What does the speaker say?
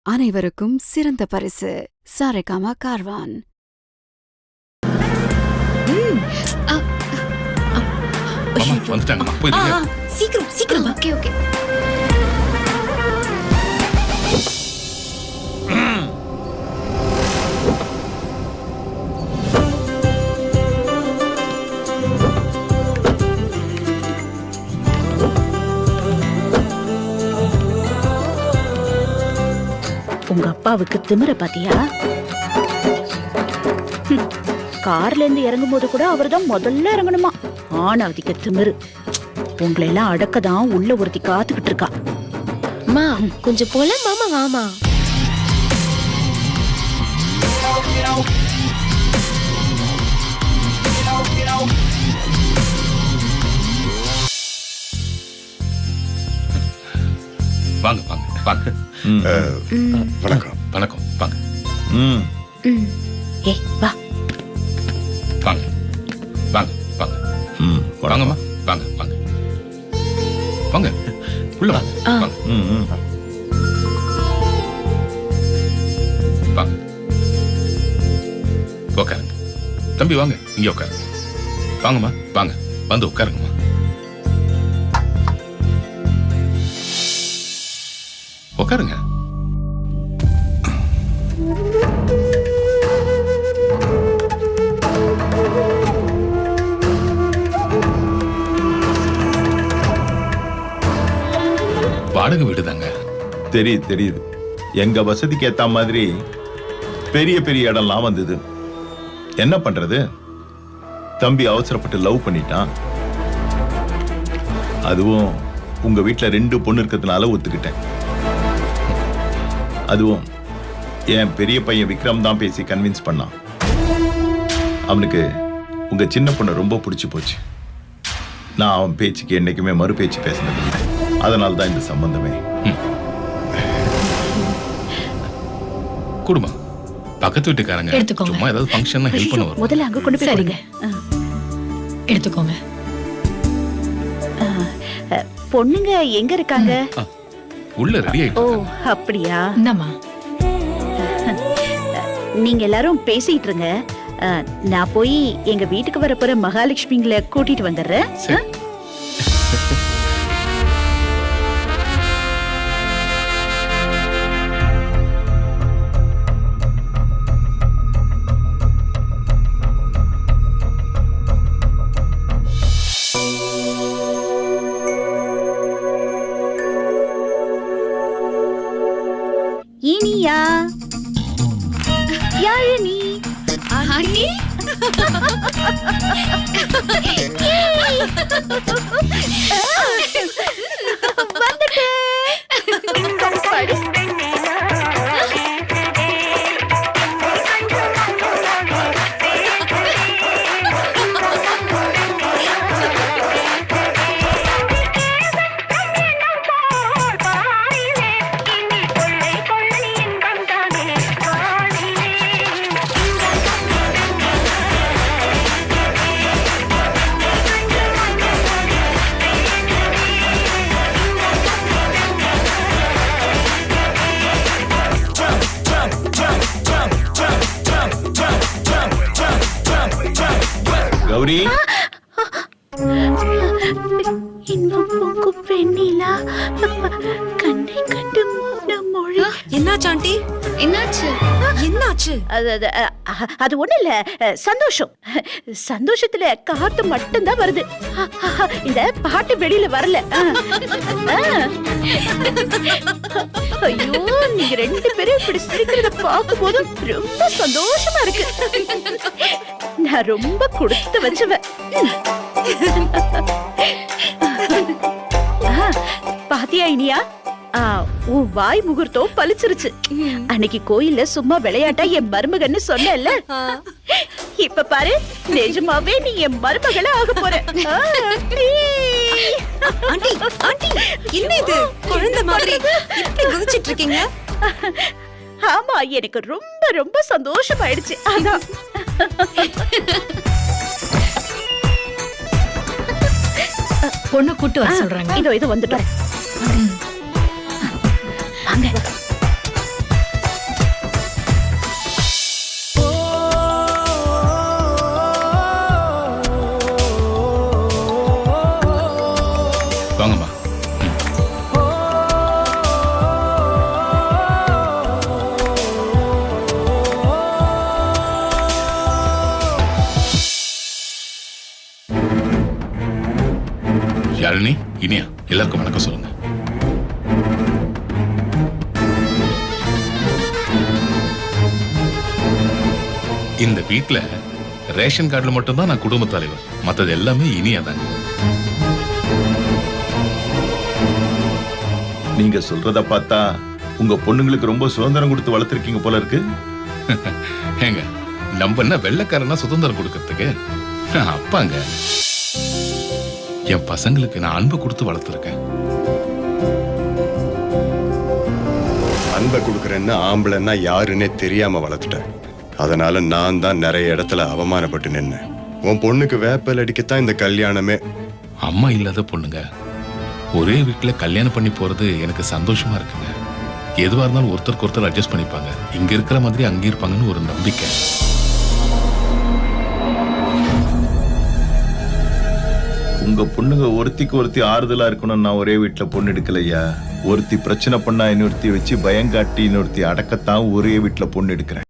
அனைவருக்கும் சிறந்த பரிசு சாரேகாமா கார்வான். சீக்கிரம் சீக்கிரம். Okay okay. உங்க அப்பாவுக்கு திமிர பாத்தியா? கார்ல இருந்து இறங்கும் போது கூட அவர்தான் முதல்ல இறங்கணுமா. ஆனா அதிக திமிரு. உங்களை எல்லாம் அடக்கதான் உள்ள ஒருத்தி காத்துக்கிட்டு இருக்கா. அம்மா கொஞ்சம் போல மாமா வாமா. வாங்க வாங்க வாங்க. வணக்கம். வணக்கம் வாங்க. ஏ வா வாங்க வாங்க வாங்க. வாங்கம்மா வாங்க வாங்க வாங்க உள்ள வாங்க வாங்க வாங்க. உட்காருங்க தம்பி, வாங்க இங்க உட்காருங்க. வாங்கம்மா வாங்க வந்து உட்காருங்கம்மா. உட்காருங்க. வாடகை வீடு தாங்க. தெரியுது தெரியுது. எங்க வசதிக்கு ஏத்த மாதிரி பெரிய பெரிய இடம்லாம் வந்தது. என்ன பண்றது, தம்பி அவசரப்பட்டு லவ் பண்ணிட்டான். அதுவும் உங்க வீட்டுல 2 பொண்ணு இருக்கிறதுனால ஒத்துக்கிட்டேன். அதுவும் என் பெரிய பையன் விக்ரம் தான் பேசி கன்வின்ஸ் பண்ணான். அவனுக்கு உங்க சின்ன பொண்ணு ரொம்ப பிடிச்சு போச்சு. நான் அவன் பேச்சுக்கு என்னைக்குமே மறு பேச்சு பேசினது. அதனால தான் இந்த சம்பந்தமே. குடும்பம் பக்கத்து வீட்டுக்காரங்க எடுத்துக்கோங்க. சும்மா ஏதாவது ஃபங்க்ஷன்னா ஹெல்ப் பண்ண வரும். முதல்ல அங்க கொண்டு போய் சரிங்க. எடுத்துக்கோங்க. பொண்ணுங்க எங்க இருக்காங்க? உள்ள ரெடி ஓ ஆயிட்டு. அப்படியா? என்னம்மா நீங்க எல்லாரும் பேசிட்டு இருங்க. நான் போய் எங்க வீட்டுக்கு வரப்போற மகாலட்சுமிங்களை கூட்டிட்டு வந்துடுறேன். சரி. இனியா யாரு நீ? ஆண்டி கௌரி, இன்னும் பொங்கும் பெண்ணிலா கண்ணை கண்டு மௌன மொழி. என்னாச்சு ஆண்டி? என்னாச்சு? என்னாச்சு? அது ஒண்ணு இல்ல, சந்தோஷம். சந்தோஷத்துல காத்து மட்டும்தான் வருது. இந்த பாட்டு வெளியில வரல. ஐயோ, நீங்க 2 பேரும் இப்படி சிரிக்கிறத பார்க்கும் போது ரொம்ப சந்தோஷமா இருக்கு. நான் ரொம்ப கொடுத்து வச்சுவேன். பாத்தியா இனியா, உன் வாய் முகூர்த்தம் பழிச்சிருச்சு. அன்னைக்கு கோயில்ல சும்மா விளையாட்டா என் மருமகன்னு சொன்னல, இப்ப பாரு நிஜமாவே நீ என் மருமகள ஆக போற. ஆண்டி ஆண்டி என்ன இது குழந்தை மாதிரி இப்படி குதிச்சிட்டு இருக்கீங்க? ஆமா, எனக்கு ரொம்ப ரொம்ப சந்தோஷமாயிடுச்சு. அதான் பொண்ணு கூட்டு வர சொல்றாங்க. இதோ வந்துட்டேன். வாங்க. யாழினி, இனியா, எல்லாருக்கும் வணக்கம் சொல்லுங்க. இந்த வீட்ல ரேஷன் கார்டுல மட்டும்தான் நான் குடும்ப தலைவர், மத்தது எல்லாமே இனியா தாங்க. நீங்க சொல்றத பார்த்தா உங்க பொண்ணுங்களுக்கு ரொம்ப சுதந்திரம் கொடுத்து வளர்த்திருக்கீங்க போல இருக்கு. ஏங்க, நம்ம என்ன வெள்ளைக்காரனா சுதந்திரம் கொடுக்கறதுக்கு? அப்பாங்க, என் பசங்களுக்கு நான் அன்பை கொடுத்து வளர்த்துருக்கேன். அன்பை கொடுக்குறேன்னு ஆம்பளைன்னா யாருன்னே தெரியாம வளர்த்துட்டேன். அதனால நான் தான் நிறைய இடத்துல அவமானப்பட்டு நின்னேன். உன் பொண்ணுக்கு வேப்பல் அடிக்கத்தான் இந்த கல்யாணமே. அம்மா இல்லாத பொண்ணுங்க ஒரே வீட்டுல கல்யாணம் பண்ணி போறது எனக்கு சந்தோஷமா இருக்குங்க. எதுவா இருந்தாலும் ஒருத்தருக்கு ஒருத்தர் அட்ஜஸ்ட் பண்ணிப்பாங்க. இங்க இருக்கிற மாதிரி அங்க இருப்பாங்கன்னு ஒரு நம்பிக்கை. உங்க பொண்ணுங்க ஒருத்திக்கு ஒருத்தி ஆறுதலா இருக்கணும். நான் ஒரே வீட்டுல பொண்ணு எடுக்கலையா. ஒருத்தி பிரச்சனை பண்ணா இன்னொருத்தி வச்சு பயங்காட்டி இன்னொருத்தி அடக்கத்தான் ஒரே வீட்டுல பொண்ணு எடுக்கிறேன்.